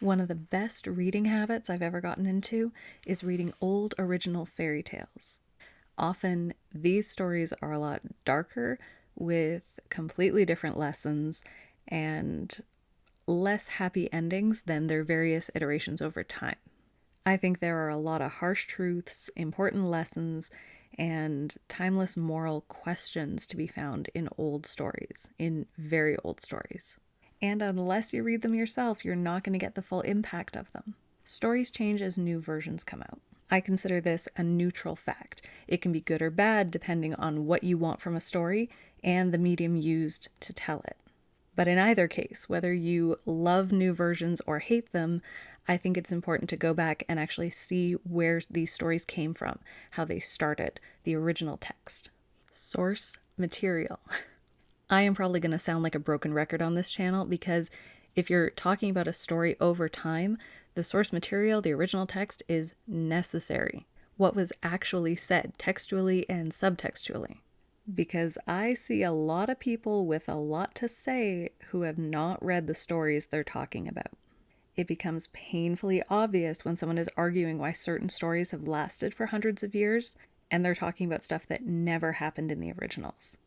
One of the best reading habits I've ever gotten into is reading old original fairy tales. Often these stories are a lot darker with completely different lessons and less happy endings than their various iterations over time. I think there are a lot of harsh truths, important lessons, and timeless moral questions to be found in old stories, in very old stories. And unless you read them yourself, you're not going to get the full impact of them. Stories change as new versions come out. I consider this a neutral fact. It can be good or bad depending on what you want from a story and the medium used to tell it. But in either case, whether you love new versions or hate them, I think it's important to go back and actually see where these stories came from, how they started, the original text. Source material. I am probably going to sound like a broken record on this channel because if you're talking about a story over time, the source material, the original text, is necessary. What was actually said, textually and subtextually. Because I see a lot of people with a lot to say who have not read the stories they're talking about. It becomes painfully obvious when someone is arguing why certain stories have lasted for hundreds of years and they're talking about stuff that never happened in the originals.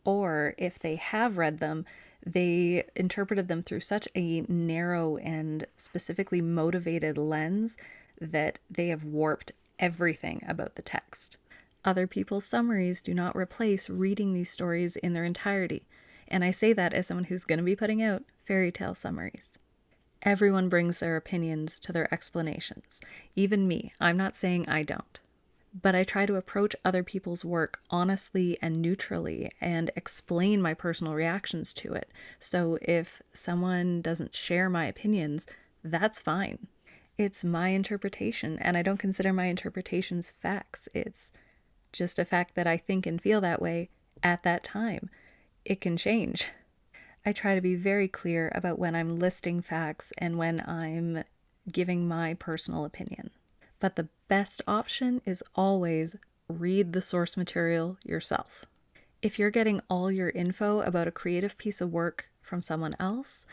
Or if they have read them, they interpreted them through such a narrow and specifically motivated lens that they have warped everything about the text. Other people's summaries do not replace reading these stories in their entirety, and I say that as someone who's going to be putting out fairy tale summaries. Everyone brings their opinions to their explanations. Even me. I'm not saying I don't. But I try to approach other people's work honestly and neutrally and explain my personal reactions to it. So if someone doesn't share my opinions, that's fine. It's my interpretation, and I don't consider my interpretations facts. It's just a fact that I think and feel that way at that time. It can change. I try to be very clear about when I'm listing facts and when I'm giving my personal opinion. But the best option is always read the source material yourself. If you're getting all your info about a creative piece of work from someone else,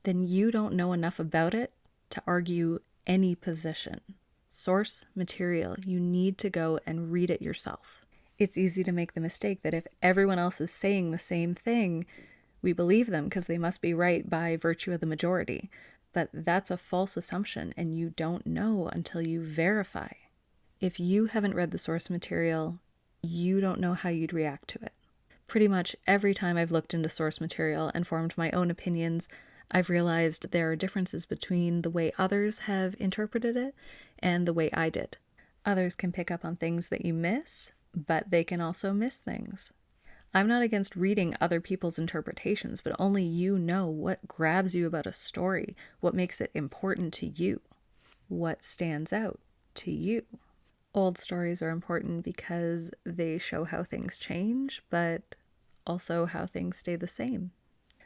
then you don't know enough about it to argue any position. Source material, you need to go and read it yourself. It's easy to make the mistake that if everyone else is saying the same thing, we believe them because they must be right by virtue of the majority. But that's a false assumption, and you don't know until you verify. If you haven't read the source material, you don't know how you'd react to it. Pretty much every time I've looked into source material and formed my own opinions, I've realized there are differences between the way others have interpreted it and the way I did. Others can pick up on things that you miss, but they can also miss things. I'm not against reading other people's interpretations, but only you know what grabs you about a story, what makes it important to you, what stands out to you. Old stories are important because they show how things change, but also how things stay the same.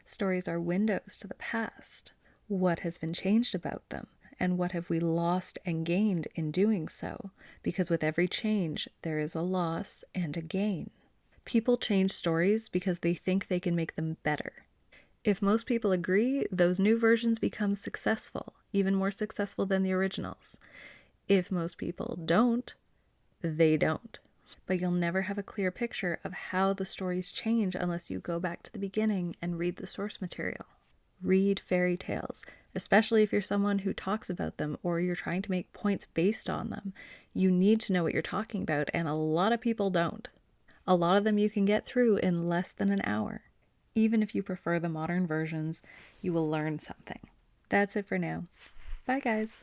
Stories are windows to the past. What has been changed about them, and what have we lost and gained in doing so? Because with every change, there is a loss and a gain. People change stories because they think they can make them better. If most people agree, those new versions become successful, even more successful than the originals. If most people don't, they don't. But you'll never have a clear picture of how the stories change unless you go back to the beginning and read the source material. Read fairy tales, especially if you're someone who talks about them or you're trying to make points based on them. You need to know what you're talking about, and a lot of people don't. A lot of them you can get through in less than an hour. Even if you prefer the modern versions, you will learn something. That's it for now. Bye, guys.